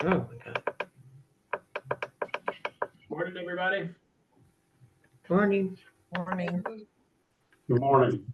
Oh my God. Morning, everybody. Morning. Morning. Good morning.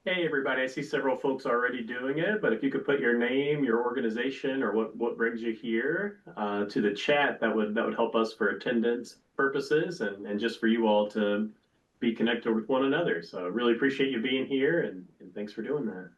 Hey, everybody. I see several folks already doing it, but if you could put your name, your organization, or what brings you here to the chat, that would help us for attendance purposes and just for you all to be connected with one another. So I really appreciate you being here and thanks for doing that.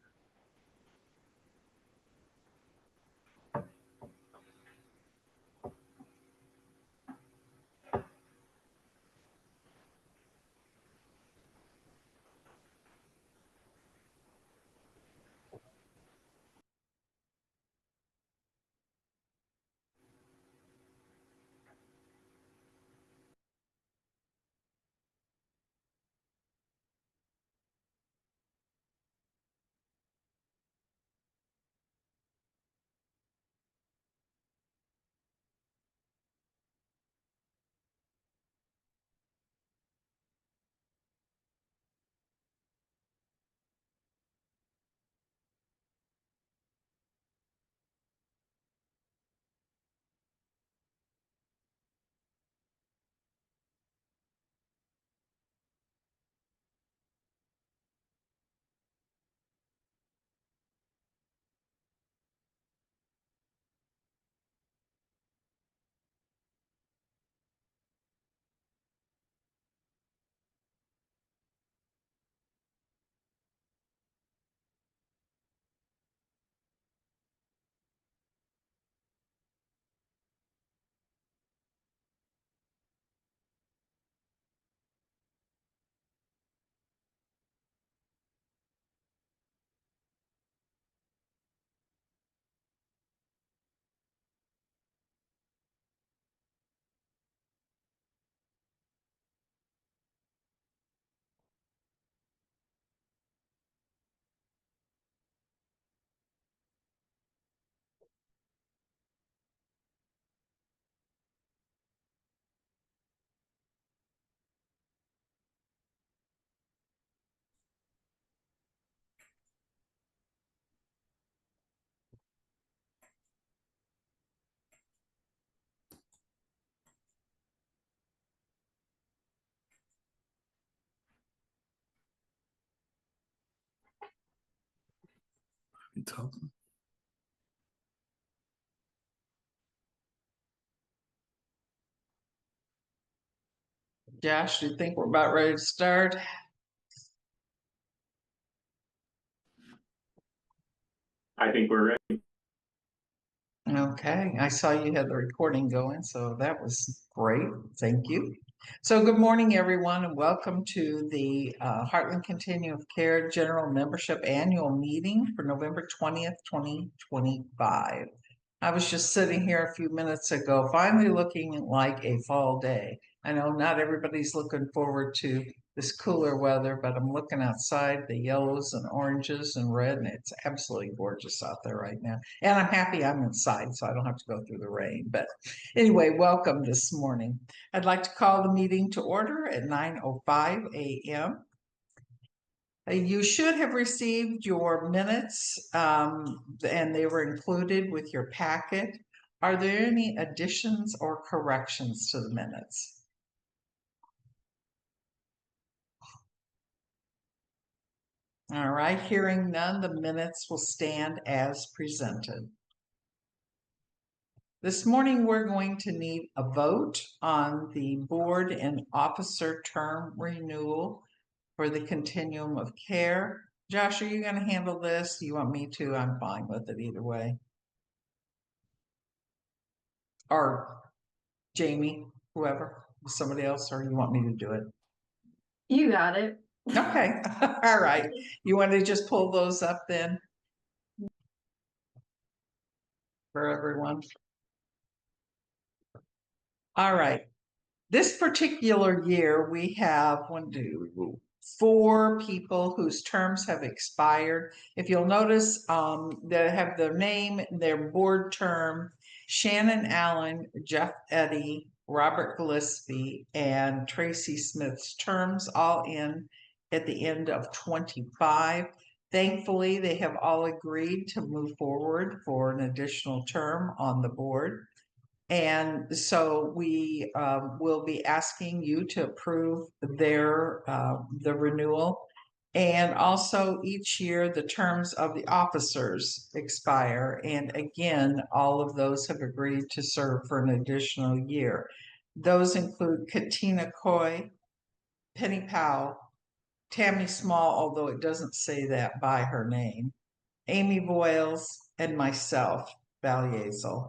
Josh, do you think we're about ready to start? I think we're ready. Okay, I saw you had the recording going, so that was great. Thank you. So good morning, everyone, and welcome to the Heartland Continuum of Care General Membership Annual Meeting for November 20th, 2025. I was just sitting here a few minutes ago, finally looking like a fall day. I know not everybody's looking forward to this cooler weather, but I'm looking outside, the yellows and oranges and red, and it's absolutely gorgeous out there right now. And I'm happy I'm inside, so I don't have to go through the rain. But anyway, welcome this morning. I'd like to call the meeting to order at 9:05 a.m. You should have received your minutes, and they were included with your packet. Are there any additions or corrections to the minutes? All right, hearing none, the minutes will stand as presented. This morning, we're going to need a vote on the board and officer term renewal for the Continuum of Care. Josh, are you going to handle this? Do you want me to? I'm fine with it either way. Or Jamie, whoever, somebody else, or you want me to do it? You got it. Okay, all right. You want to just pull those up then? For everyone. All right. This particular year, we have 4 people whose terms have expired. If you'll notice, they have their name, their board term: Shannon Allen, Jeff Eddy, Robert Gillespie, and Tracy Smith's terms all in at the end of 25. Thankfully, they have all agreed to move forward for an additional term on the board. And so we will be asking you to approve their the renewal. And also each year the terms of the officers expire. And again, all of those have agreed to serve for an additional year. Those include Katina Coy, Penny Powell, Tammy Small, although it doesn't say that by her name, Amy Boyles, and myself, Val Yazel.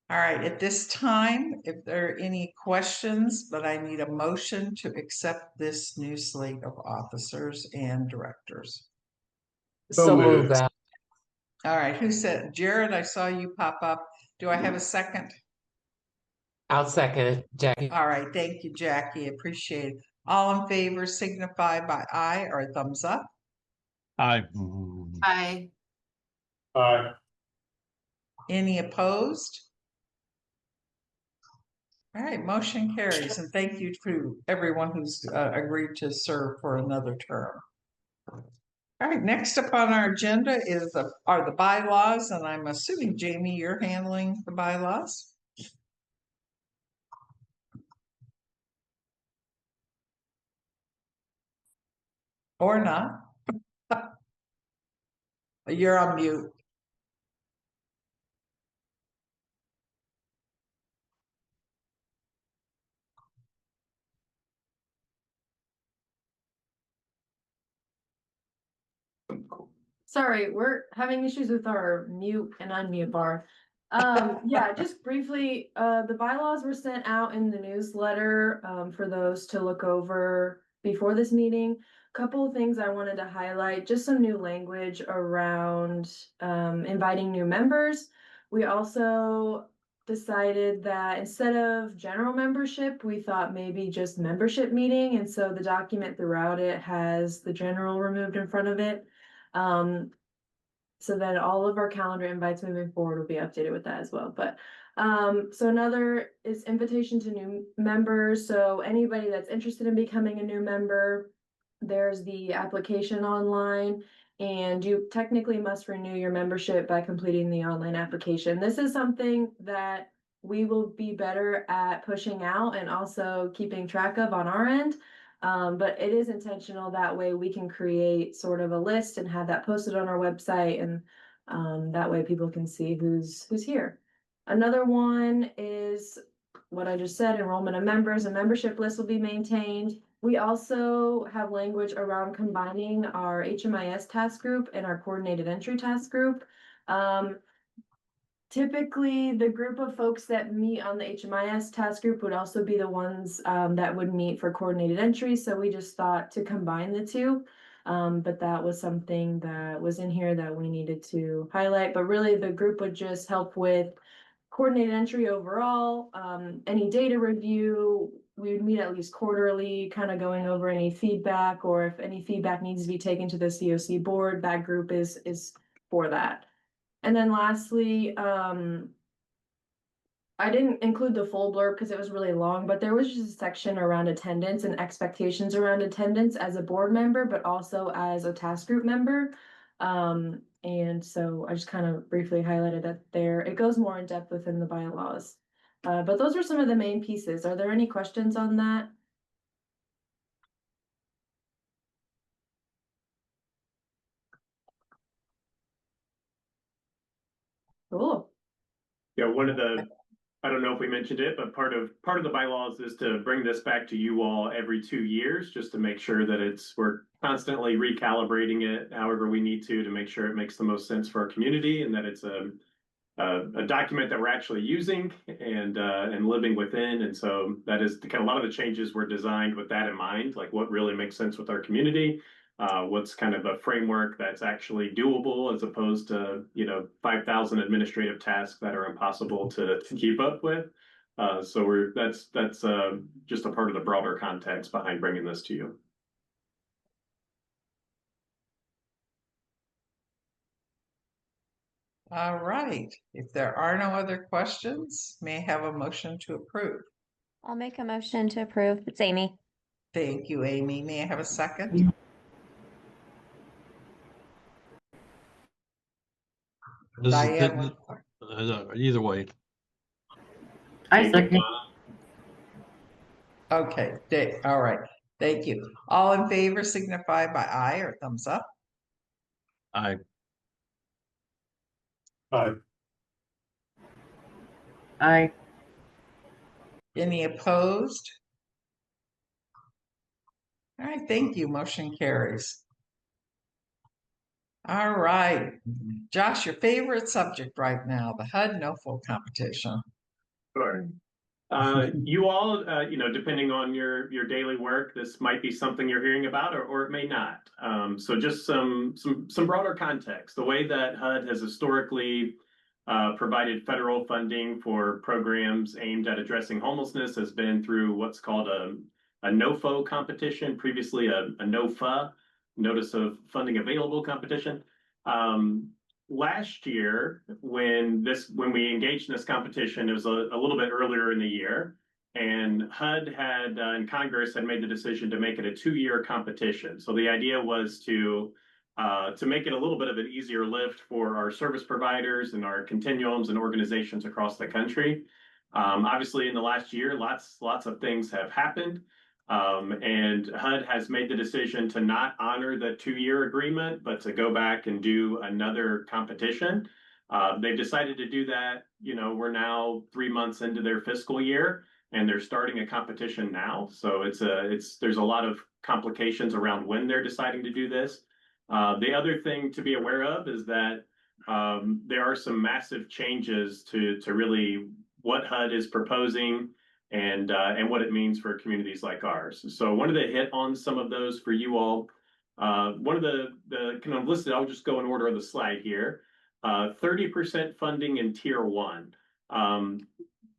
All right, at this time, if there are any questions, but I need a motion to accept this new slate of officers and directors. So moved. Val. All right, who said? Jared, I saw you pop up. Do I have a second? I'll second it, Jackie. All right, thank you, Jackie. Appreciate it. All in favor signify by aye or a thumbs up. Aye. Hi. Aye. Any opposed? All right, motion carries, and thank you to everyone who's agreed to serve for another term. All right, next up on our agenda are the bylaws, and I'm assuming, Jamie, you're handling the bylaws? Or not? You're on mute. Sorry, we're having issues with our mute and unmute bar. Yeah, just briefly, the bylaws were sent out in the newsletter for those to look over before this meeting. Couple of things I wanted to highlight, just some new language around inviting new members. We also decided that instead of general membership, we thought maybe just membership meeting, and so the document throughout it has the general removed in front of it. So that all of our calendar invites moving forward will be updated with that as well. But so another is invitation to new members. So anybody that's interested in becoming a new member, there's the application online, and you technically must renew your membership by completing the online application. This is something that we will be better at pushing out and also keeping track of on our end. But it is intentional. That way we can create sort of a list and have that posted on our website, and that way people can see who's here. Another one is what I just said: enrollment of members. A membership list will be maintained. We also have language around combining our HMIS task group and our coordinated entry task group. Typically, the group of folks that meet on the HMIS task group would also be the ones that would meet for coordinated entry. So we just thought to combine the two. But that was something that was in here that we needed to highlight. But really, the group would just help with coordinated entry overall, any data review. We would meet at least quarterly, kind of going over any feedback, or if any feedback needs to be taken to the COC board, that group is for that. And then lastly, I didn't include the full blurb because it was really long, but there was just a section around attendance and expectations around attendance as a board member, but also as a task group member. And so I just kind of briefly highlighted that there. It goes more in depth within the bylaws. But those are some of the main pieces. Are there any questions on that? Cool. Yeah, I don't know if we mentioned it, but part of the bylaws is to bring this back to you all every 2 years, just to make sure that we're constantly recalibrating it however we need to make sure it makes the most sense for our community, and that it's a document that we're actually using and living within. And so that is kind of a lot of the changes were designed with that in mind, like what really makes sense with our community. What's kind of a framework that's actually doable as opposed to 5,000 administrative tasks that are impossible to keep up with. So that's just a part of the broader context behind bringing this to you. All right. If there are no other questions, may I have a motion to approve? I'll make a motion to approve. It's Amy. Thank you, Amy. May I have a second? This is Diane, either way. I second. okay, all right. Thank you. All in favor signify by aye or thumbs up. I Aye. Aye. Any opposed? All right, thank you. Motion carries. All right. Josh, your favorite subject right now, the HUD no-full competition. Sure. You all, depending on your daily work, this might be something you're hearing about, or it may not. So just some broader context. The way that HUD has historically provided federal funding for programs aimed at addressing homelessness has been through what's called a NOFO competition, previously a NOFA, Notice of Funding Available competition. Last year, when we engaged in this competition, it was a little bit earlier in the year, and HUD and Congress had made the decision to make it a 2-year competition. So the idea was to make it a little bit of an easier lift for our service providers and our continuums and organizations across the country. Obviously, in the last year, lots of things have happened. And HUD has made the decision to not honor the 2-year agreement, but to go back and do another competition. They've decided to do that. We're now 3 months into their fiscal year, and they're starting a competition now. So there's a lot of complications around when they're deciding to do this. The other thing to be aware of is that there are some massive changes to really what HUD is proposing and what it means for communities like ours. So I wanted to hit on some of those for you all. One of the kind of listed, I'll just go in order of the slide here. 30% funding in Tier 1.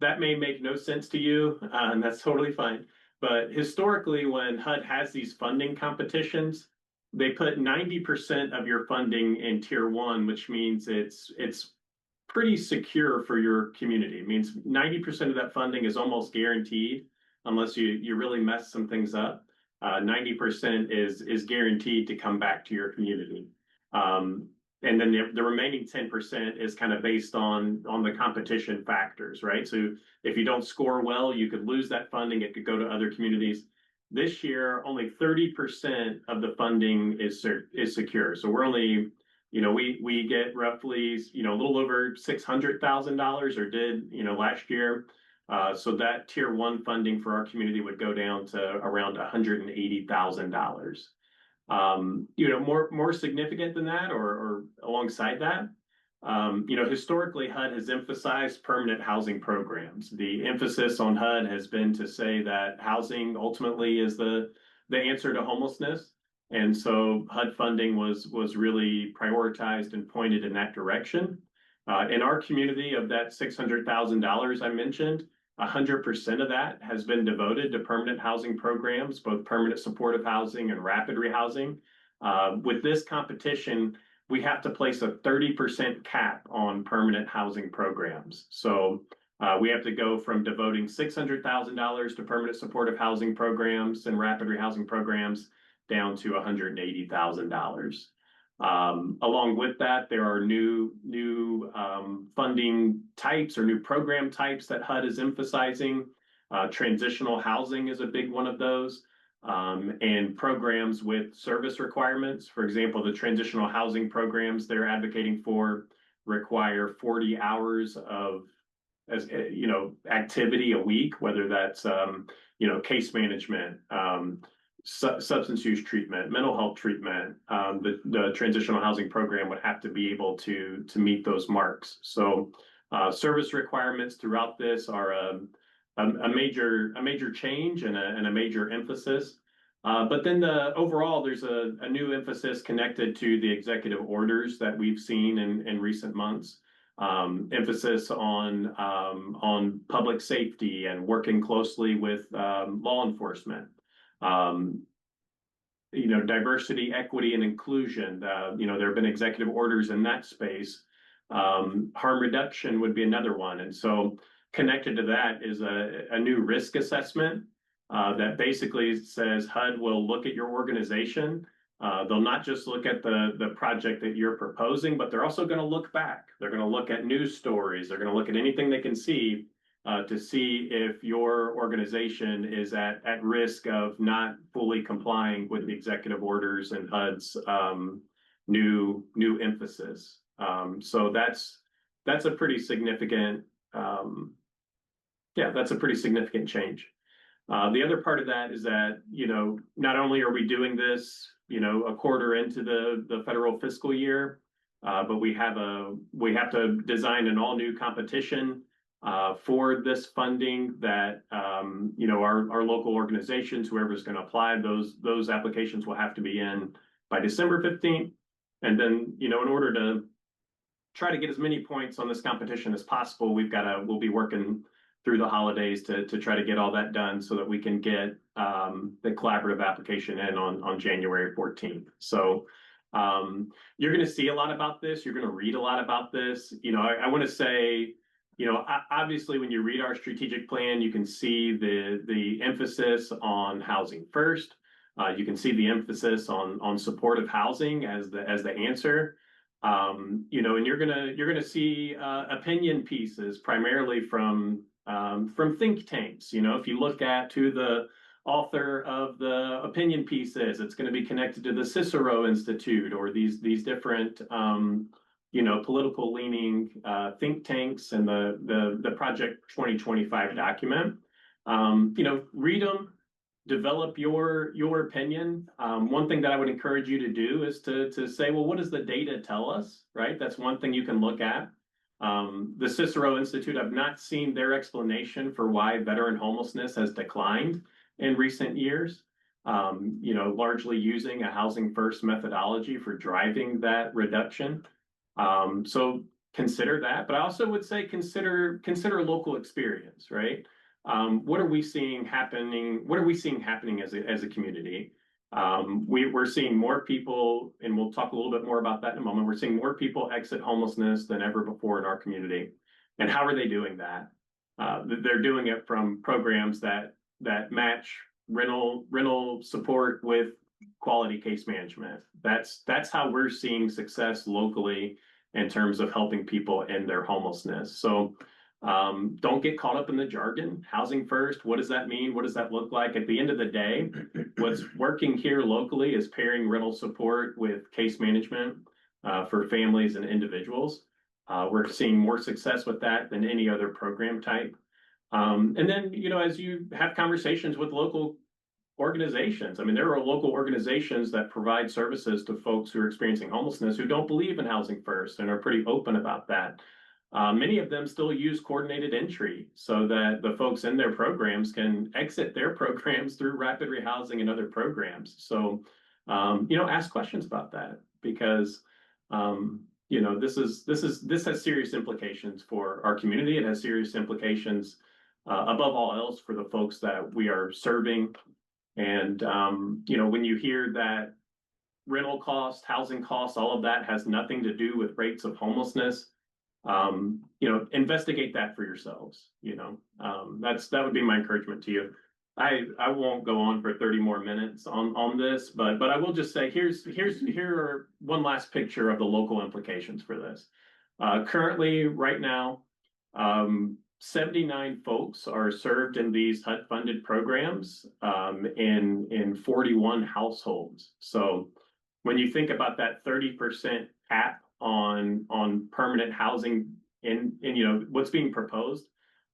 That may make no sense to you, and that's totally fine. But historically, when HUD has these funding competitions, they put 90% of your funding in Tier 1, which means it's pretty secure for your community. It means 90% of that funding is almost guaranteed, unless you really mess some things up. 90% is guaranteed to come back to your community. And then the remaining 10% is kind of based on the competition factors, right? So if you don't score well, you could lose that funding. It could go to other communities. This year, only 30% of the funding is secure. So we're only, we get roughly, a little over $600,000 or did, last year. So that Tier 1 funding for our community would go down to around $180,000. More significant than that or alongside that, historically HUD has emphasized permanent housing programs. The emphasis on HUD has been to say that housing ultimately is the answer to homelessness. And so HUD funding was really prioritized and pointed in that direction. In our community, of that $600,000 I mentioned, 100% of that has been devoted to permanent housing programs, both permanent supportive housing and rapid rehousing. With this competition, we have to place a 30% cap on permanent housing programs. So we have to go from devoting $600,000 to permanent supportive housing programs and rapid rehousing programs down to $180,000. Along with that, there are new funding types or new program types that HUD is emphasizing. Transitional housing is a big one of those, and programs with service requirements. For example, the transitional housing programs they're advocating for require 40 hours of activity a week, whether that's case management, substance use treatment, mental health treatment. The transitional housing program would have to be able to meet those marks. So service requirements throughout this are a major change and a major emphasis. But then overall, there's a new emphasis connected to the executive orders that we've seen in recent months. Emphasis on public safety and working closely with law enforcement. Diversity, equity, and inclusion. There have been executive orders in that space. Harm reduction would be another one. And so connected to that is a new risk assessment that basically says HUD will look at your organization. They'll not just look at the project that you're proposing, but they're also going to look back. They're going to look at news stories. They're going to look at anything they can see to see if your organization is at risk of not fully complying with the executive orders and HUD's new emphasis. So that's a pretty significant change. The other part of that is that not only are we doing this a quarter into the federal fiscal year, but we have to design an all new competition for this funding that our local organizations, whoever's going to apply, those applications will have to be in by December 15th. And then in order to try to get as many points on this competition as possible, we'll be working through the holidays to try to get all that done so that we can get the collaborative application in on January 14th. So you're going to see a lot about this. You're going to read a lot about this. I want to say, obviously, when you read our strategic plan, you can see the emphasis on housing first. You can see the emphasis on supportive housing as the answer. And you're gonna see opinion pieces primarily from think tanks. If you look at who the author of the opinion piece is, it's going to be connected to the Cicero Institute or these different political leaning think tanks and the Project 2025 document. Read them, develop your opinion. One thing that I would encourage you to do is to say, well, what does the data tell us, right? That's one thing you can look at. The Cicero Institute, I've not seen their explanation for why veteran homelessness has declined in recent years, largely using a housing first methodology for driving that reduction. So consider that, but I also would say consider local experience, right? What are we seeing happening? What are we seeing happening as a community? We're seeing more people, and we'll talk a little bit more about that in a moment. We're seeing more people exit homelessness than ever before in our community. And how are they doing that? They're doing it from programs that match rental support with quality case management. That's how we're seeing success locally in terms of helping people end their homelessness. So don't get caught up in the jargon. Housing first, what does that mean? What does that look like? At the end of the day, what's working here locally is pairing rental support with case management for families and individuals. We're seeing more success with that than any other program type. And then, as you have conversations with local organizations, I mean, there are local organizations that provide services to folks who are experiencing homelessness who don't believe in housing first and are pretty open about that. Many of them still use coordinated entry so that the folks in their programs can exit their programs through rapid rehousing and other programs. So ask questions about that because, this has serious implications for our community. It has serious implications, above all else, for the folks that we are serving. And, when you hear that rental costs, housing costs, all of that has nothing to do with rates of homelessness, investigate that for yourselves. That would be my encouragement to you. I won't go on for 30 more minutes on this, but I will just say here are one last picture of the local implications for this. Currently, right now, 79 folks are served in these HUD-funded programs, in 41 households. So when you think about that 30% cap on permanent housing in what's being proposed,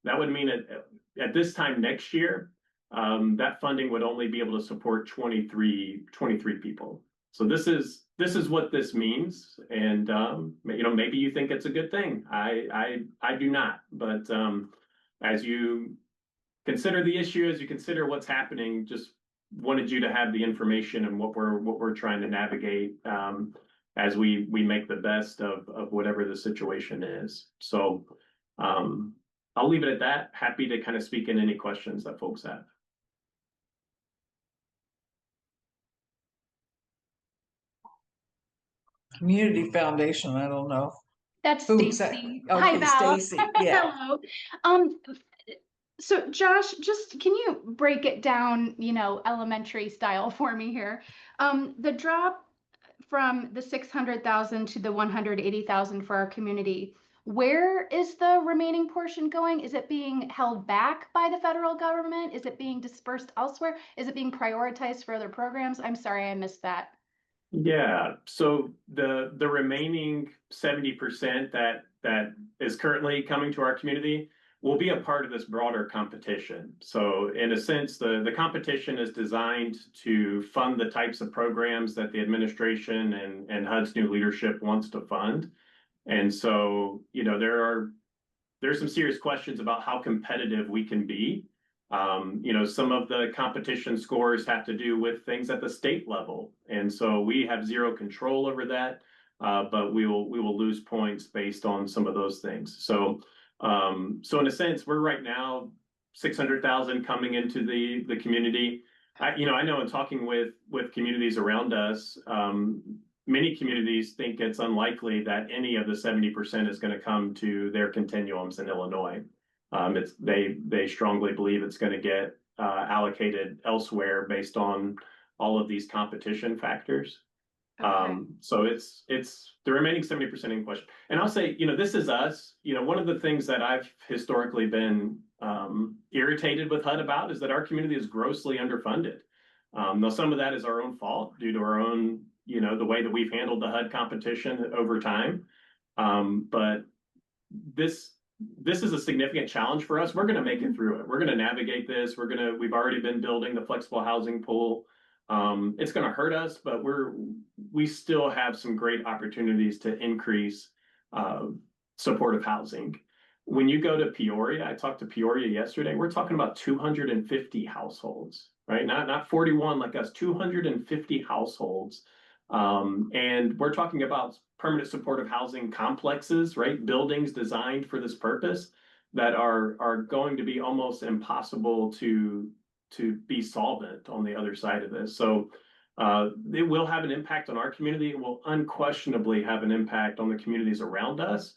that would mean at this time next year, that funding would only be able to support 23 people. So this is what this means, and maybe you think it's a good thing. I do not, but as you consider the issue, as you consider what's happening, just wanted you to have the information and what we're trying to navigate, as we make the best of whatever the situation is. So I'll leave it at that. Happy to kind of speak in any questions that folks have. Community Foundation, I don't know. That's Who's Stacy. that? Hi, Okay, Val. Stacy, yeah. Hello. So Josh, just can you break it down, elementary style for me here? The drop from the 600,000 to the 180,000 for our community, where is the remaining portion going? Is it being held back by the federal government? Is it being dispersed elsewhere? Is it being prioritized for other programs? I'm sorry, I missed that. Yeah, so the remaining 70% that is currently coming to our community will be a part of this broader competition. So in a sense, the competition is designed to fund the types of programs that the administration and HUD's new leadership wants to fund. And so, there's some serious questions about how competitive we can be. Some of the competition scores have to do with things at the state level, and so we have zero control over that. But we will lose points based on some of those things. So in a sense, we're right now 600,000 coming into the community. I know in talking with communities around us, many communities think it's unlikely that any of the 70% is going to come to their continuums in Illinois. They strongly believe it's going to get allocated elsewhere based on all of these competition factors. Okay. So it's the remaining 70% in question. And I'll say, this is us. One of the things that I've historically been irritated with HUD about is that our community is grossly underfunded. Now, some of that is our own fault due to our own, the way that we've handled the HUD competition over time. But this is a significant challenge for us. We're going to make it through it. We're going to navigate this. We've already been building the flexible housing pool. It's going to hurt us, but we still have some great opportunities to increase supportive housing. When you go to Peoria, I talked to Peoria yesterday, we're talking about 250 households, right? Not 41 like us, 250 households. And we're talking about permanent supportive housing complexes, right? Buildings designed for this purpose that are going to be almost impossible to be solvent on the other side of this. So it will have an impact on our community. It will unquestionably have an impact on the communities around us.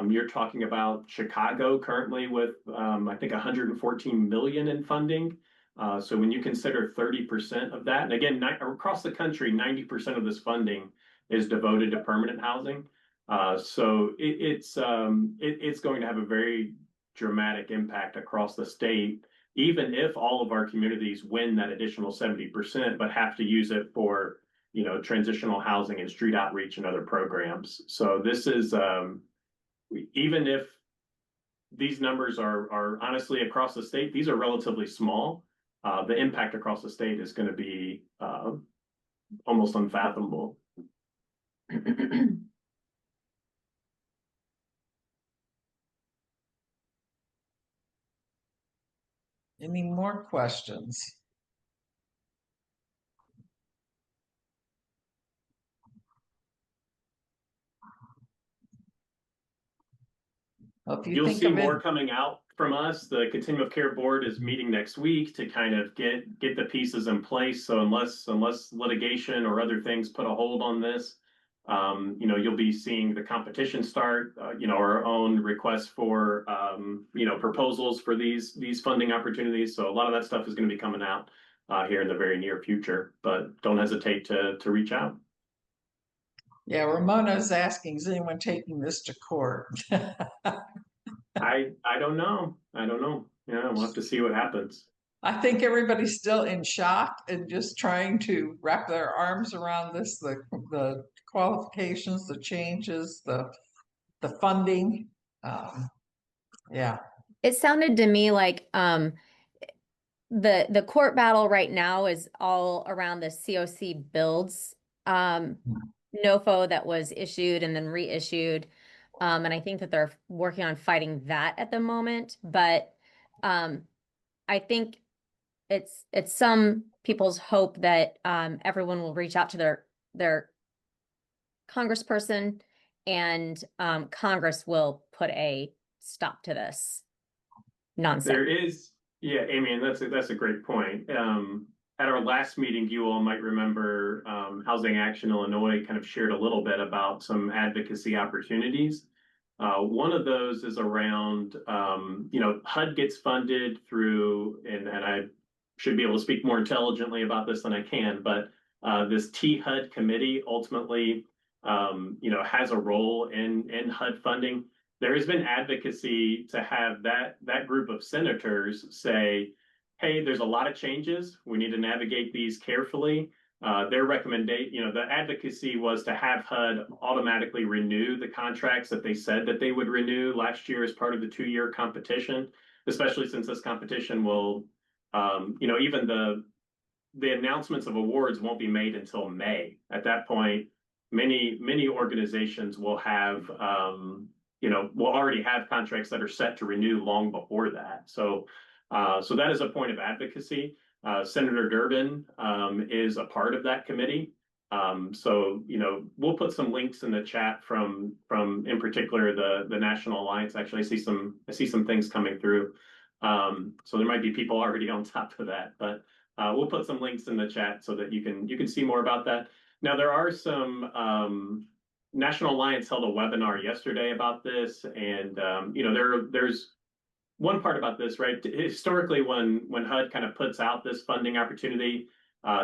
You're talking about Chicago currently with, I think, 114 million in funding. So when you consider 30% of that, and again, across the country, 90% of this funding is devoted to permanent housing. So it's going to have a very dramatic impact across the state, even if all of our communities win that additional 70%, but have to use it for, transitional housing and street outreach and other programs. So this is, even if these numbers are honestly across the state, these are relatively small. The impact across the state is going to be almost unfathomable. Any more questions? Well, if you You'll think see of more it, coming out from us. The Continuum of Care Board is meeting next week to kind of get the pieces in place. So unless litigation or other things put a hold on this, you know, you'll be seeing the competition start. You know, our own requests for you know, proposals for these funding opportunities. So a lot of that stuff is going to be coming out here in the very near future. But don't hesitate to reach out. yeah, Ramona's asking, is anyone taking this to court? I don't know. I don't know. Yeah, we'll have to see what happens. I think everybody's still in shock and just trying to wrap their arms around this, the qualifications, the changes, the funding. Yeah. It sounded to me like the court battle right now is all around the COC builds NOFO that was issued and then reissued. And I think that they're working on fighting that at the moment. But I think it's some people's hope that everyone will reach out to their congressperson and Congress will put a stop to this nonsense. There is, yeah, Amy, and that's a great point. At our last meeting, you all might remember Housing Action Illinois kind of shared a little bit about some advocacy opportunities. One of those is around, you know, HUD gets funded through, and I should be able to speak more intelligently about this than I can, but this T-HUD committee ultimately, you know, has a role in HUD funding. There has been advocacy to have that group of senators say, hey, there's a lot of changes. We need to navigate these carefully. Their recommendation, you know, the advocacy was to have HUD automatically renew the contracts that they said that they would renew last year as part of the 2-year competition, especially since this competition will, you know, even the announcements of awards won't be made until May. At that point, many organizations will have, you know, will already have contracts that are set to renew long before that. So that is a point of advocacy. Senator Durbin is a part of that committee. So, you know, we'll put some links in the chat from in particular the National Alliance. Actually, I see some things coming through. So there might be people already on top of that, but we'll put some links in the chat so that you can see more about that. Now, there are some National Alliance held a webinar yesterday about this, and you know, there's one part about this, right? Historically, when HUD kind of puts out this funding opportunity,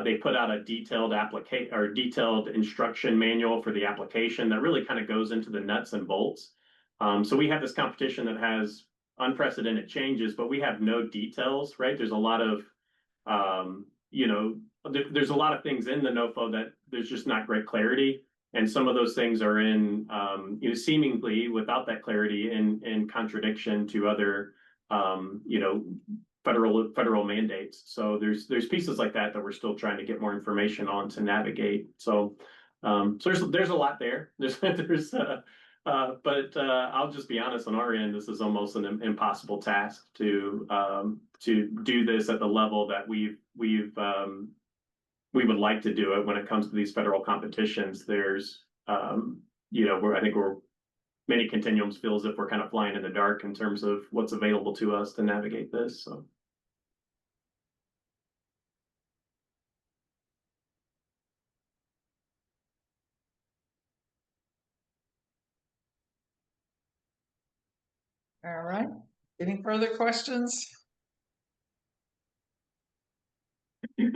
they put out a detailed application or detailed instruction manual for the application that really kind of goes into the nuts and bolts. So we have this competition that has unprecedented changes, but we have no details, right? There's a lot of, you know, there's a lot of things in the NOFO that there's just not great clarity. And some of those things are in, you know, seemingly without that clarity in contradiction to other, you know, federal mandates. So there's pieces like that we're still trying to get more information on to navigate. So there's a lot there. But I'll just be honest, on our end, this is almost an impossible task to do this at the level that we would like to do it when it comes to these federal competitions. There's, you know, I think many continuums feel as if we're kind of flying in the dark in terms of what's available to us to navigate this. So. All right. Any further questions? All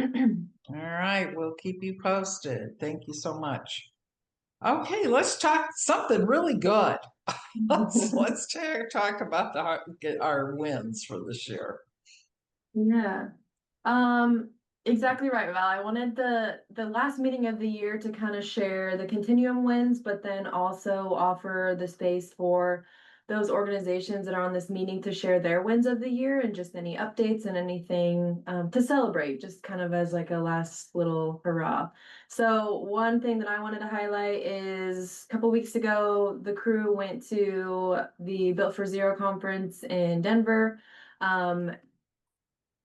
right, we'll keep you posted. Thank you so much. Okay, let's talk something really good. let's talk about our wins for this year. Yeah. Exactly right, Val. I wanted the last meeting of the year to kind of share the Continuum wins, but then also offer the space for those organizations that are on this meeting to share their wins of the year and just any updates and anything to celebrate, just kind of as like a last little hurrah. So one thing that I wanted to highlight is a couple weeks ago, the crew went to the Built for Zero conference in Denver.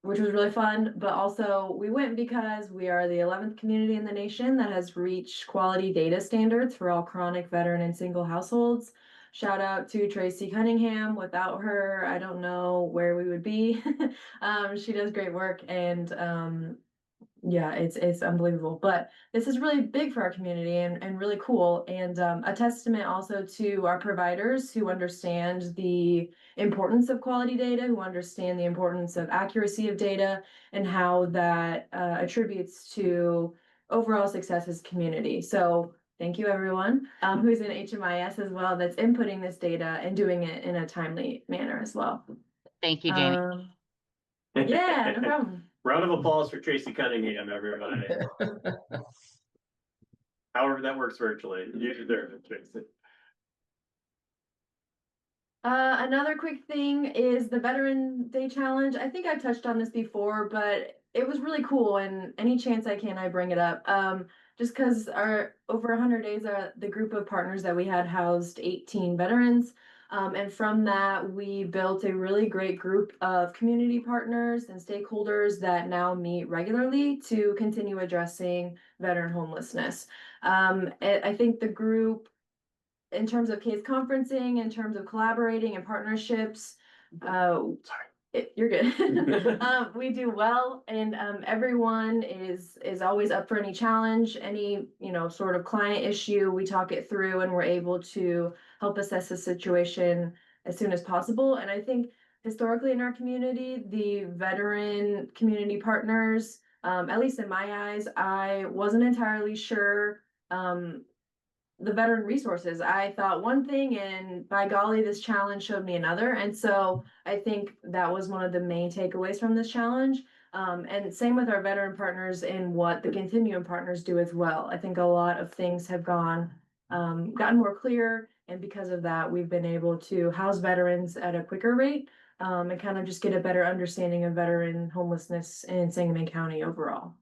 Which was really fun, but also we went because we are the 11th community in the nation that has reached quality data standards for all chronic, veteran, and single households. shout out to Tracy Cunningham. Without her, I don't know where we would be. She does great work, and yeah, it's unbelievable. But this is really big for our community and really cool, and a testament also to our providers who understand the importance of quality data, who understand the importance of accuracy of data, and how that attributes to overall success as a community. So thank you everyone who's in HMIS as well, that's inputting this data and doing it in a timely manner as well. Thank you, Jamie. Yeah, no problem. Round of applause for Tracy Cunningham, everybody. However that works virtually. You deserve it, Tracy. Another quick thing is the Veteran Day Challenge. I think I've touched on this before, but it was really cool, and any chance I can, I bring it up. Just because our over 100 days, the group of partners that we had housed 18 veterans. And from that, we built a really great group of community partners and stakeholders that now meet regularly to continue addressing veteran homelessness. I think the group, in terms of case conferencing, in terms of collaborating and partnerships, you're good. We do well, and everyone is always up for any challenge, any sort of client issue. We talk it through, and we're able to help assess the situation as soon as possible. And I think historically in our community, the veteran community partners, at least in my eyes, I wasn't entirely sure the veteran resources. I thought one thing, and by golly, this challenge showed me another. And so I think that was one of the main takeaways from this challenge. And same with our veteran partners and what the Continuum partners do as well. I think a lot of things have gotten more clear. And because of that, we've been able to house veterans at a quicker rate and kind of just get a better understanding of veteran homelessness in Sangamon County overall.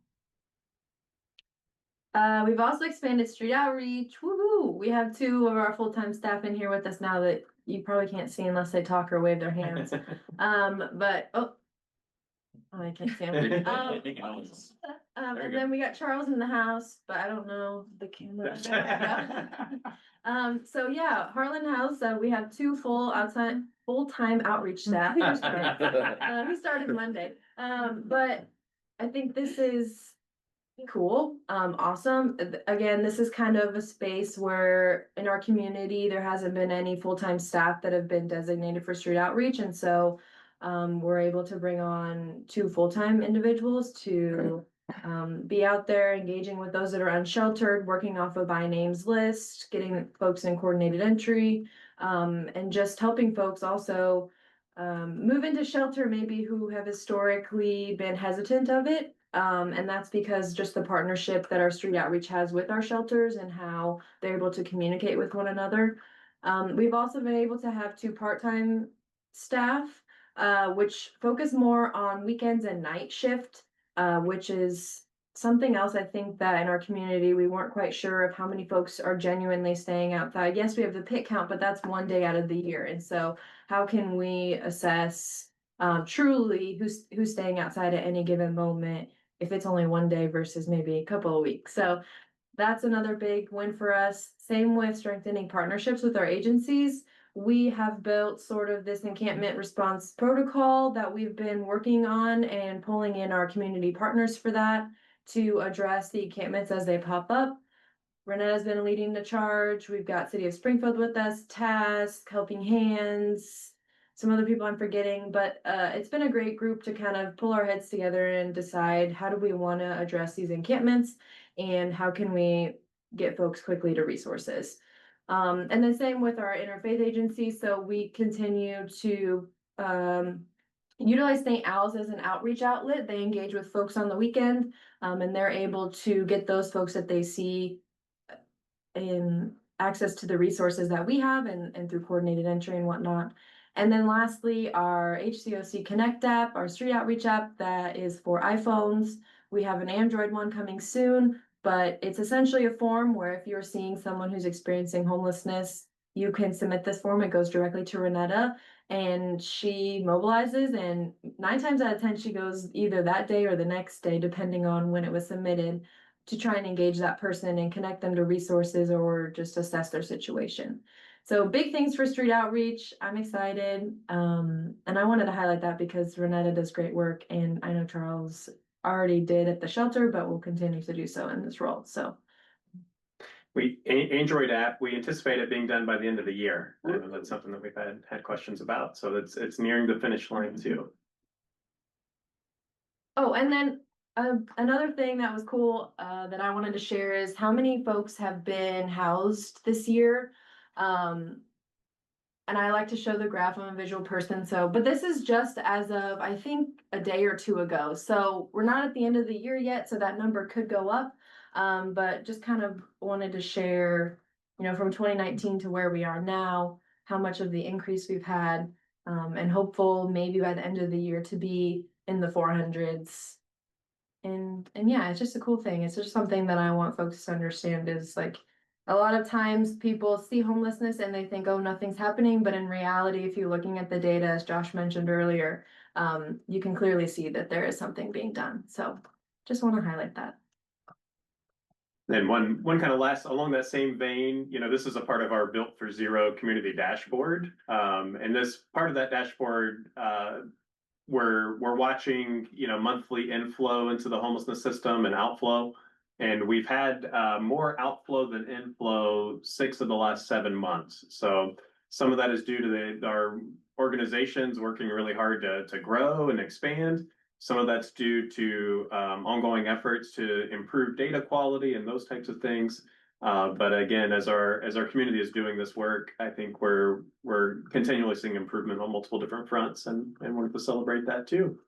We've also expanded street outreach. Woohoo! We have 2 of our full-time staff in here with us now that you probably can't see unless they talk or wave their hands. But I can't see them. And then we got Charles in the house, but I don't know the camera. So yeah, Heartland House. We have 2 full-time outreach staff. He started Monday. But I think this is cool. Awesome. Again, this is kind of a space where in our community, there hasn't been any full-time staff that have been designated for street outreach. And so we're able to bring on 2 full-time individuals to be out there engaging with those that are unsheltered, working off a by names list, getting folks in coordinated entry, and just helping folks also move into shelter maybe who have historically been hesitant of it. And that's because just the partnership that our street outreach has with our shelters and how they're able to communicate with one another. We've also been able to have 2 part-time staff, which focus more on weekends and night shift, which is something else I think that in our community, we weren't quite sure of how many folks are genuinely staying outside. Yes, we have the pit count, but that's 1 day out of the year. And so how can we assess truly who's staying outside at any given moment if it's only 1 day versus maybe a couple of weeks? So that's another big win for us. Same with strengthening partnerships with our agencies. We have built sort of this encampment response protocol that we've been working on and pulling in our community partners for that to address the encampments as they pop up. Renetta's been leading the charge. We've got City of Springfield with us, Task, Helping Hands, some other people I'm forgetting, but it's been a great group to kind of pull our heads together and decide how do we want to address these encampments and how can we get folks quickly to resources. And then same with our interfaith agency. So we continue to utilize St. Al's as an outreach outlet. They engage with folks on the weekend, and they're able to get those folks that they see in access to the resources that we have and through coordinated entry and whatnot. And then lastly, our HCoC Connect app, our street outreach app that is for iPhones. We have an Android one coming soon, but it's essentially a form where if you're seeing someone who's experiencing homelessness, you can submit this form. It goes directly to Renetta and she mobilizes, and 9 times out of 10, she goes either that day or the next day, depending on when it was submitted, to try and engage that person and connect them to resources or just assess their situation. So big things for street outreach. I'm excited. And I wanted to highlight that because Renetta does great work, and I know Charles already did at the shelter, but will continue to do so in this role. So Android app, we anticipate it being done by the end of the year. I know that's something that we've had questions about. So it's nearing the finish line too. oh, and then another thing that was cool that I wanted to share is how many folks have been housed this year. And I like to show the graph. I'm a visual person. So, but this is just as of, I think, a day or two ago. So we're not at the end of the year yet. So that number could go up. But just kind of wanted to share, from 2019 to where we are now, how much of the increase we've had, and hopeful maybe by the end of the year to be in the 400s. And yeah, it's just a cool thing. It's just something that I want folks to understand is like, a lot of times people see homelessness and they think, oh, nothing's happening. But in reality, if you're looking at the data, as Josh mentioned earlier, you can clearly see that there is something being done. So just want to highlight that. And one kind of last along that same vein, this is a part of our Built for Zero community dashboard. And this part of that dashboard, we're watching, monthly inflow into the homelessness system and outflow. And we've had more outflow than inflow 6 of the last 7 months. So some of that is due to our organizations working really hard to grow and expand. Some of that's due to ongoing efforts to improve data quality and those types of things. But again, as our community is doing this work, I think we're continually seeing improvement on multiple different fronts, and wanted to celebrate that too.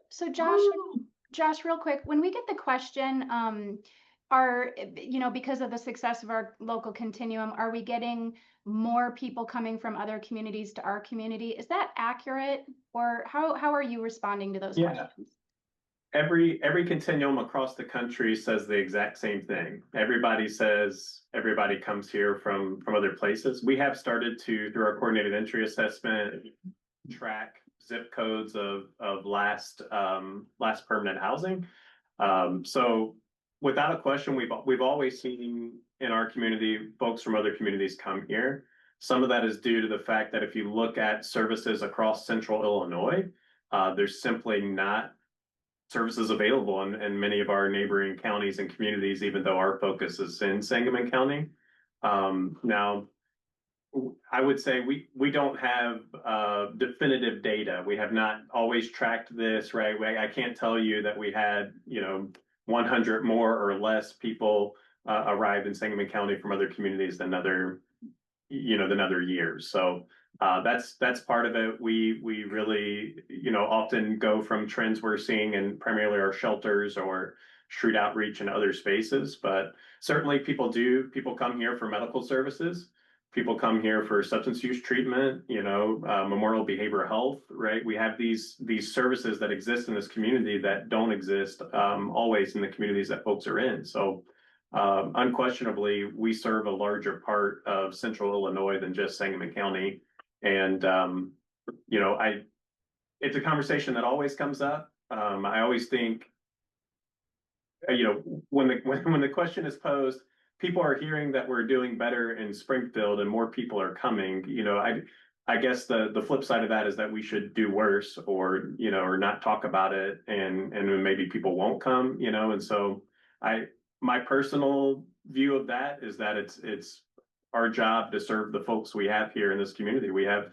So Josh, real quick, when we get the question, because of the success of our local Continuum, are we getting more people coming from other communities to our community? Is that accurate, or how are you responding to those questions? Every Continuum across the country says the exact same thing. Everybody says everybody comes here from other places. We have started to, through our coordinated entry assessment, track zip codes of last permanent housing. So without a question, we've always seen in our community folks from other communities come here. Some of that is due to the fact that if you look at services across central Illinois, there's simply not services available in many of our neighboring counties and communities, even though our focus is in Sangamon County. Now, I would say we don't have definitive data. We have not always tracked this, right? I can't tell you that we had 100 more or less people arrived in Sangamon County from other communities than other years. So that's part of it. We really often go from trends we're seeing in primarily our shelters or street outreach and other spaces, but certainly people come here for medical services. People come here for substance use treatment, Memorial Behavioral Health, right? We have these services that exist in this community that don't exist always in the communities that folks are in. So unquestionably, we serve a larger part of central Illinois than just Sangamon County. And, it's a conversation that always comes up. I always think, when the question is posed, people are hearing that we're doing better in Springfield and more people are coming. I guess the flip side of that is that we should do worse or not talk about it and maybe people won't come, and so my personal view of that is that it's our job to serve the folks we have here in this community. We have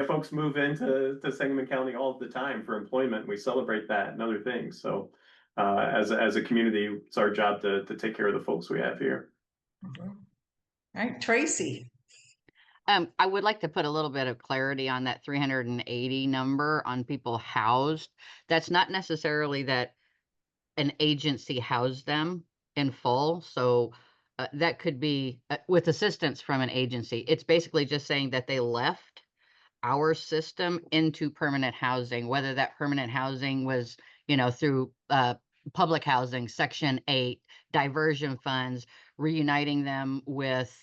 folks move into Sangamon County all the time for employment. We celebrate that and other things. So as a community, it's our job to take care of the folks we have here. All right, Tracy. I would like to put a little bit of clarity on that 380 number on people housed. That's not necessarily that an agency housed them in full. So that could be with assistance from an agency. It's basically just saying that they left our system into permanent housing, whether that permanent housing was, through public housing, Section 8, diversion funds, reuniting them with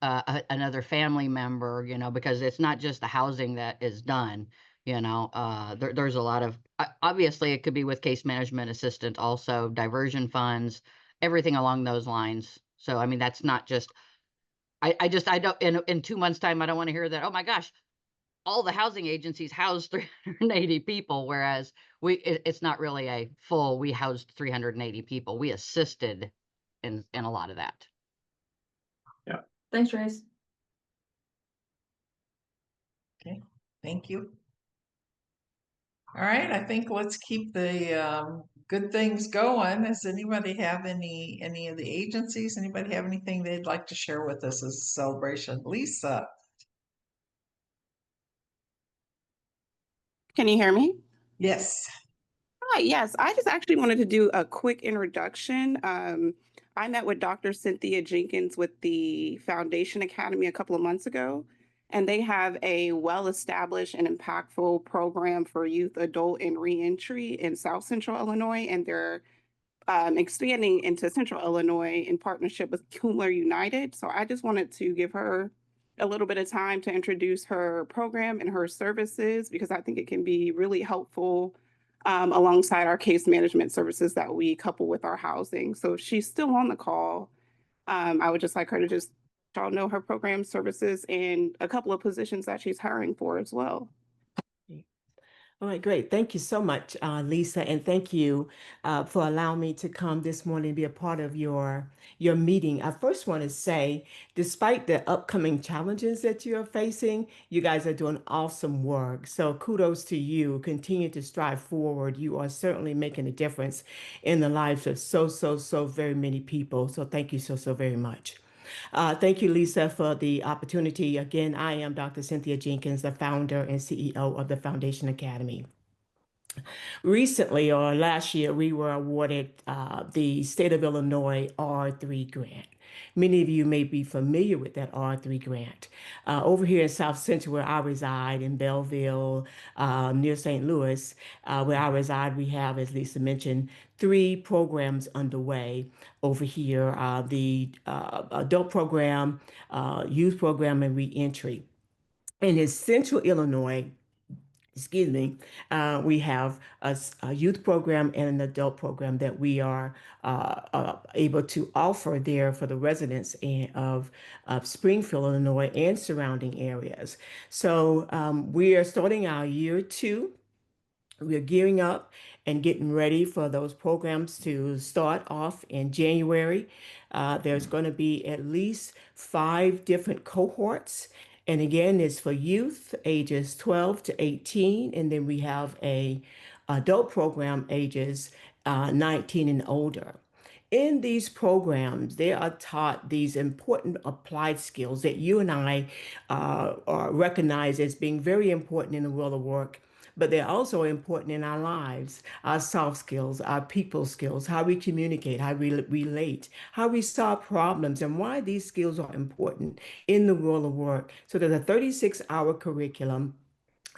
another family member, because it's not just the housing that is done. There's a lot of, obviously it could be with case management assistant, also diversion funds, everything along those lines. So, I mean, that's not just I don't, in 2 months' time, I don't want to hear that, oh my gosh, all the housing agencies housed 380 people, whereas it's not really a full, we housed 380 people. We assisted in a lot of that. Thanks, Trace. Okay, thank you. All right, I think let's keep the good things going. Does anybody have any of the agencies? Anybody have anything they'd like to share with us as a celebration? Lisa. Can you hear me? Yes. Hi, yes. I just actually wanted to do a quick introduction. I met with Dr. Cynthia Jenkins with the Foundation Academy a couple of months ago, and they have a well-established and impactful program for youth, adult, and reentry in South Central Illinois, and they're expanding into Central Illinois in partnership with Cumler United. So I just wanted to give her a little bit of time to introduce her program and her services, because I think it can be really helpful alongside our case management services that we couple with our housing. So if she's still on the call, I would just like her to just let y'all know her program services and a couple of positions that she's hiring for as well. All right, great. Thank you so much, Lisa, and thank you for allowing me to come this morning and be a part of your meeting. I first want to say, despite the upcoming challenges that you are facing, you guys are doing awesome work. So kudos to you. Continue to strive forward. You are certainly making a difference in the lives of so very many people. So thank you so very much. Thank you, Lisa, for the opportunity. Again, I am Dr. Cynthia Jenkins, the founder and CEO of the Foundation Academy. Recently, or last year, we were awarded the State of Illinois R3 grant. Many of you may be familiar with that R3 grant. Over here in South Central, where I reside, in Belleville, near St. Louis, where I reside, we have, as Lisa mentioned, 3 programs underway over here, the adult program, youth program, and reentry. And in Central Illinois, excuse me, we have a youth program and an adult program that we are able to offer there for the residents of Springfield, Illinois, and surrounding areas. So we are starting our year 2. We're gearing up and getting ready for those programs to start off in January. There's going to be at least 5 different cohorts. And again, it's for youth ages 12 to 18. And then we have a adult program ages 19 and older. In these programs, they are taught these important applied skills that you and I recognize as being very important in the world of work, but they're also important in our lives, our soft skills, our people skills, how we communicate, how we relate, how we solve problems, and why these skills are important in the world of work. So there's a 36-hour curriculum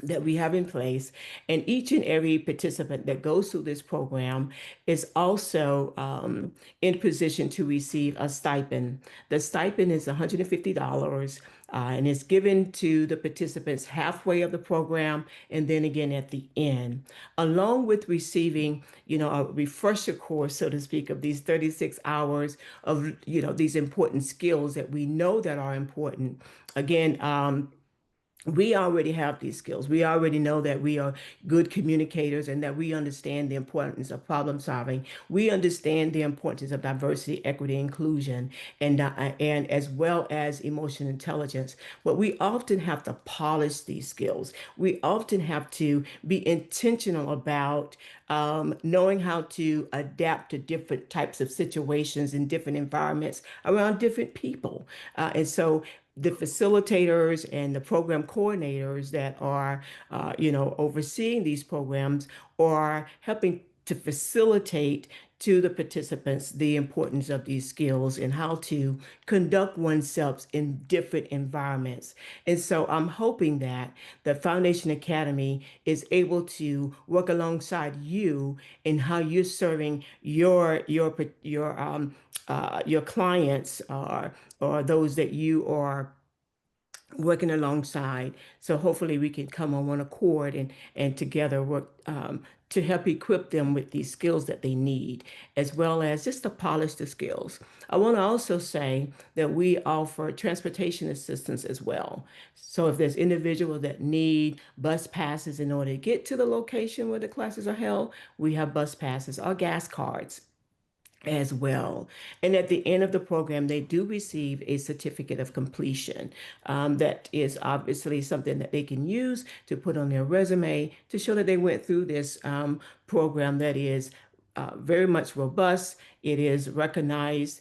that we have in place, and each and every participant that goes through this program is also in position to receive a stipend. The stipend is $150, and it's given to the participants halfway of the program and then again at the end, along with receiving, a refresher course, so to speak, of these 36 hours of, these important skills that we know that are important. Again, we already have these skills. We already know that we are good communicators and that we understand the importance of problem solving. We understand the importance of diversity, equity, inclusion, and as well as emotional intelligence. But we often have to polish these skills. We often have to be intentional about knowing how to adapt to different types of situations in different environments around different people. And so the facilitators and the program coordinators that are, overseeing these programs are helping to facilitate to the participants the importance of these skills and how to conduct oneself in different environments. And so I'm hoping that the Foundation Academy is able to work alongside you in how you're serving your clients or those that you are working alongside. So hopefully we can come on one accord and together work to help equip them with these skills that they need, as well as just to polish the skills. I want to also say that we offer transportation assistance as well. So if there's individuals that need bus passes in order to get to the location where the classes are held, we have bus passes or gas cards as well. And at the end of the program, they do receive a certificate of completion. That is obviously something that they can use to put on their resume to show that they went through this program that is very much robust. It is recognized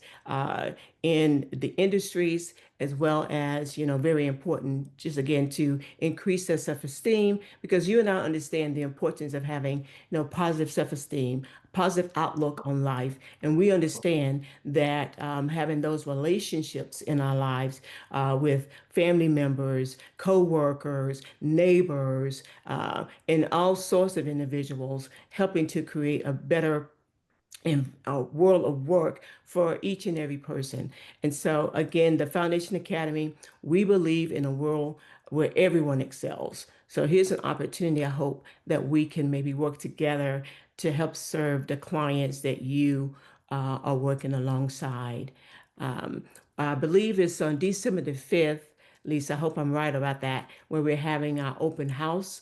in the industries as well as, very important, just again, to increase their self-esteem, because you and I understand the importance of having, positive self-esteem, positive outlook on life. And we understand that having those relationships in our lives with family members, co-workers, neighbors, and all sorts of individuals, helping to create a better in a world of work for each and every person. And so, again, the Foundation Academy, we believe in a world where everyone excels. So here's an opportunity, I hope, that we can maybe work together to help serve the clients that you are working alongside. Um, I believe it's on December the 5th. Lisa, I hope I'm right about that, where we're having our open house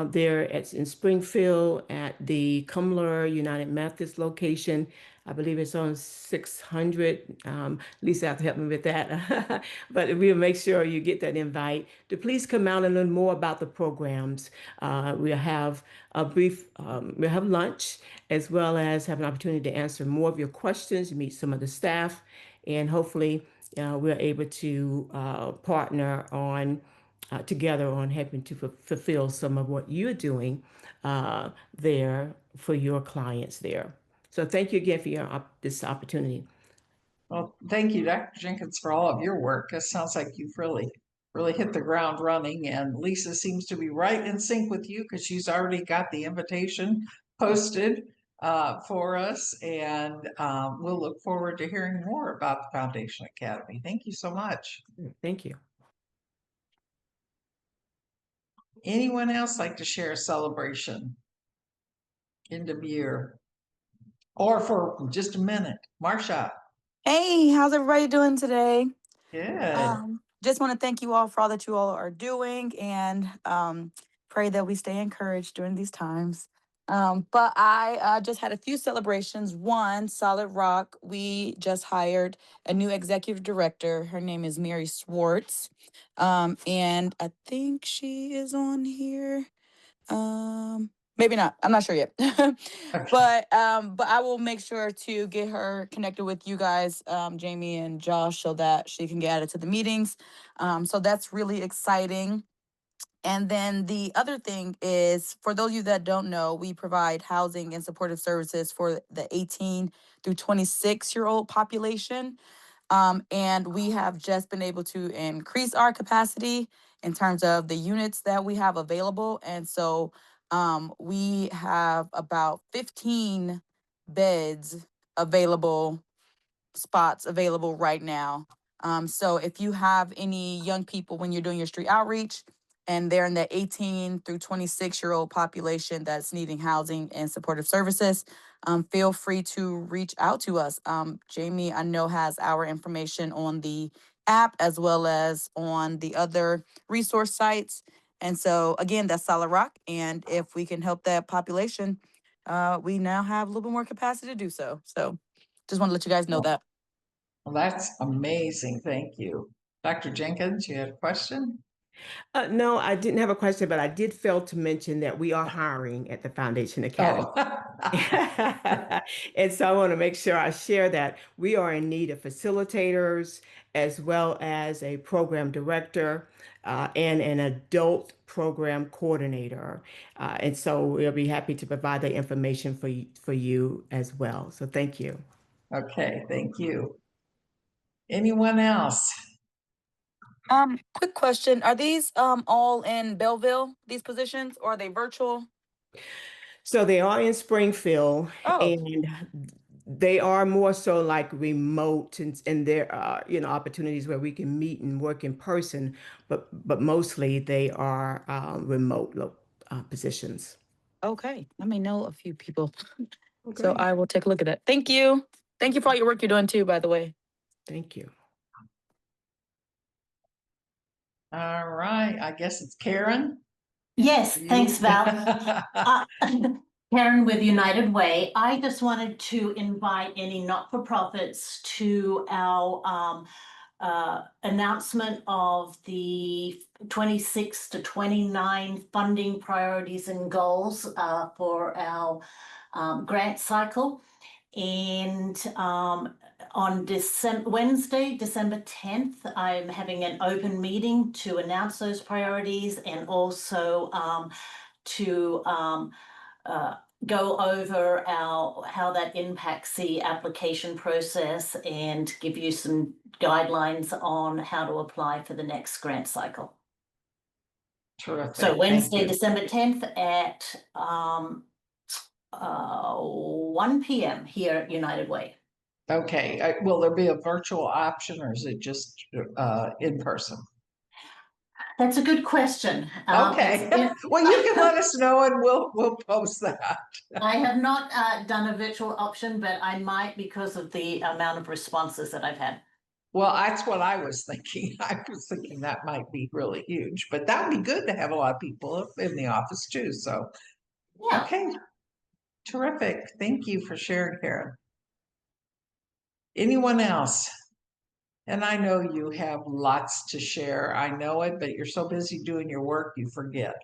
there in Springfield at the Cumler United Methodist location. I believe it's on 600. Lisa have to help me with that. But we'll make sure you get that invite to please come out and learn more about the programs. We'll have we'll have lunch, as well as have an opportunity to answer more of your questions, meet some of the staff, and hopefully we're able to partner on together on helping to fulfill some of what you're doing there for your clients there. So thank you again for this opportunity. Well, thank you, Dr. Jenkins, for all of your work. It sounds like you've really hit the ground running, and Lisa seems to be right in sync with you because she's already got the invitation posted for us, and we'll look forward to hearing more about the Foundation Academy. Thank you so much. Thank you. Anyone else like to share a celebration? End of year, or for just a minute? Marsha. Hey, how's everybody doing today? Good. Just want to thank you all for all that you all are doing, and pray that we stay encouraged during these times. But I just had a few celebrations. One, Solid Rock, we just hired a new executive director. Her name is Mary Swartz. And I think she is on here. Maybe not. I'm not sure yet. But I will make sure to get her connected with you guys, Jamie and Josh, so that she can get added to the meetings. So that's really exciting. And then the other thing is, for those of you that don't know, we provide housing and supportive services for the 18 through 26-year-old population. And we have just been able to increase our capacity in terms of the units that we have available. And so we have about 15 beds available, spots available right now. So if you have any young people when you're doing your street outreach and they're in the 18 through 26-year-old population that's needing housing and supportive services, feel free to reach out to us. Jamie, I know, has our information on the app as well as on the other resource sites. And so again, that's Solid Rock. And if we can help that population, we now have a little bit more capacity to do so. So just want to let you guys know that. Well, that's amazing. Thank you. Dr. Jenkins, you had a question? No, I didn't have a question, but I did fail to mention that we are hiring at the Foundation Academy. Oh. And so I want to make sure I share that we are in need of facilitators, as well as a program director and an adult program coordinator. And so we'll be happy to provide that information for you as well. So thank you. Okay, thank you. Anyone else? Quick question. Are these all in Belleville, these positions, or are they virtual? So they are in Springfield, Oh. and they are more so like remote, and there are, opportunities where we can meet and work in person, but mostly they are remote positions. Okay, let me know a few people. So Okay. I will take a look at it. Thank you. Thank you for all your work you're doing too, by the way. Thank you. All right, I guess it's Karen. Yes, You- thanks, Val. Karen with United Way. I just wanted to invite any not-for-profits to our announcement of the 26 to 29 funding priorities and goals for our grant cycle. And on Wednesday, December 10th, I'm having an open meeting to announce those priorities and also to go over how that impacts the application process and give you some guidelines on how to apply for the next grant cycle. Terrific. So Thank Wednesday, you. December 10th at 1 p.m. here at United Way. Okay, will there be a virtual option or is it just in person? That's a good question. Okay, well, you can let us know and we'll post that. I have not done a virtual option, but I might because of the amount of responses that I've had. Well, that's what I was thinking. I was thinking that might be really huge, but that would be good to have a lot of people in the office too. So, yeah. Okay, terrific. Thank you for sharing, Karen. Anyone else? And I know you have lots to share. I know it, but you're so busy doing your work, you forget.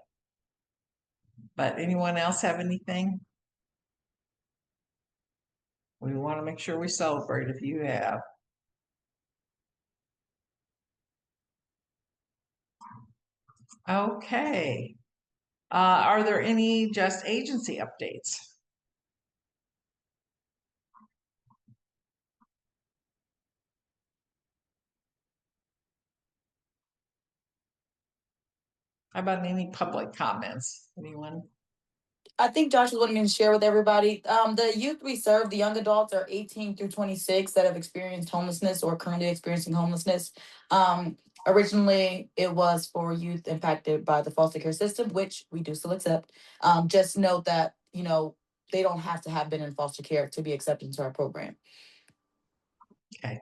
But anyone else have anything? We want to make sure we celebrate if you have. Okay. Are there any just agency updates? How about any public comments? Anyone? I think Josh was wanting me to share with everybody. The youth we serve, the young adults are 18 through 26 that have experienced homelessness or currently experiencing homelessness. Originally, it was for youth impacted by the foster care system, which we do still accept. Just note that, they don't have to have been in foster care to be accepted into our program. Okay.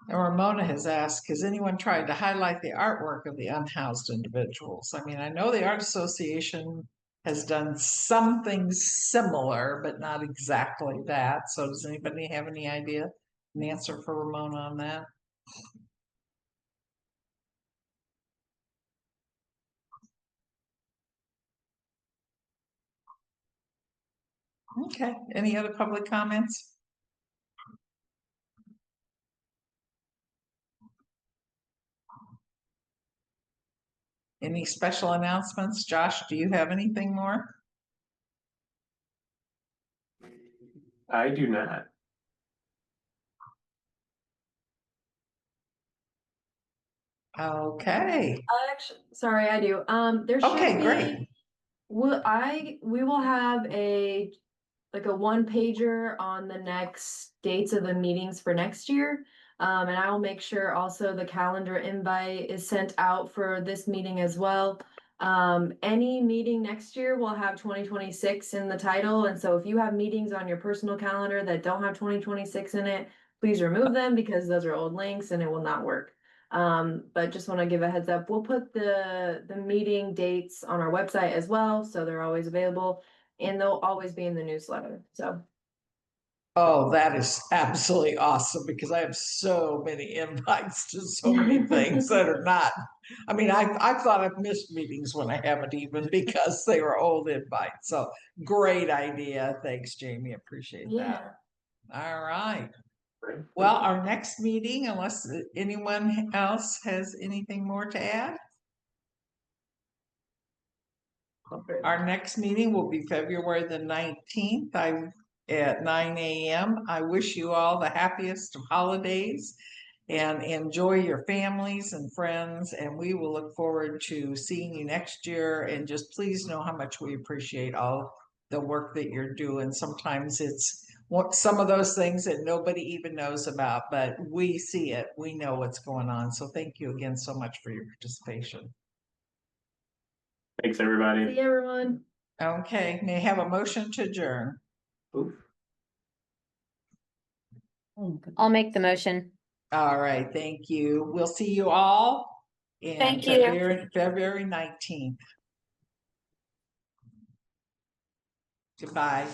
And Ramona has asked, has anyone tried to highlight the artwork of the unhoused individuals? I mean, I know the Art Association has done something similar, but not exactly that. So does anybody have any idea, an answer for Ramona on that? Okay, any other public comments? Any special announcements? Josh, do you have anything more? I do not. Okay. Sorry, I do. There should Okay, be. great. We will have a one pager on the next dates of the meetings for next year. And I will make sure also the calendar invite is sent out for this meeting as well. Any meeting next year will have 2026 in the title. And so if you have meetings on your personal calendar that don't have 2026 in it, please remove them because those are old links and it will not work. But just want to give a heads up. We'll put the meeting dates on our website as well, so they're always available and they'll always be in the newsletter. So Oh, that is absolutely awesome because I have so many invites to so many things that are not. I mean, I've thought I've missed meetings when I haven't even because they were old invites. So great idea. Thanks, Jamie. Appreciate that. All right. Well, our next meeting, unless anyone else has anything more to add. Our next meeting will be February the 19th at 9 a.m. I wish you all the happiest of holidays and enjoy your families and friends. And we will look forward to seeing you next year. And just please know how much we appreciate all the work that you're doing. Sometimes it's some of those things that nobody even knows about, but we see it. We know what's going on. So thank you again so much for your participation. Thanks, everybody. See everyone. Okay, may I have a motion to adjourn? Oof. I'll make the motion. All right, thank you. We'll see you all in Thank you. February 19th. Goodbye.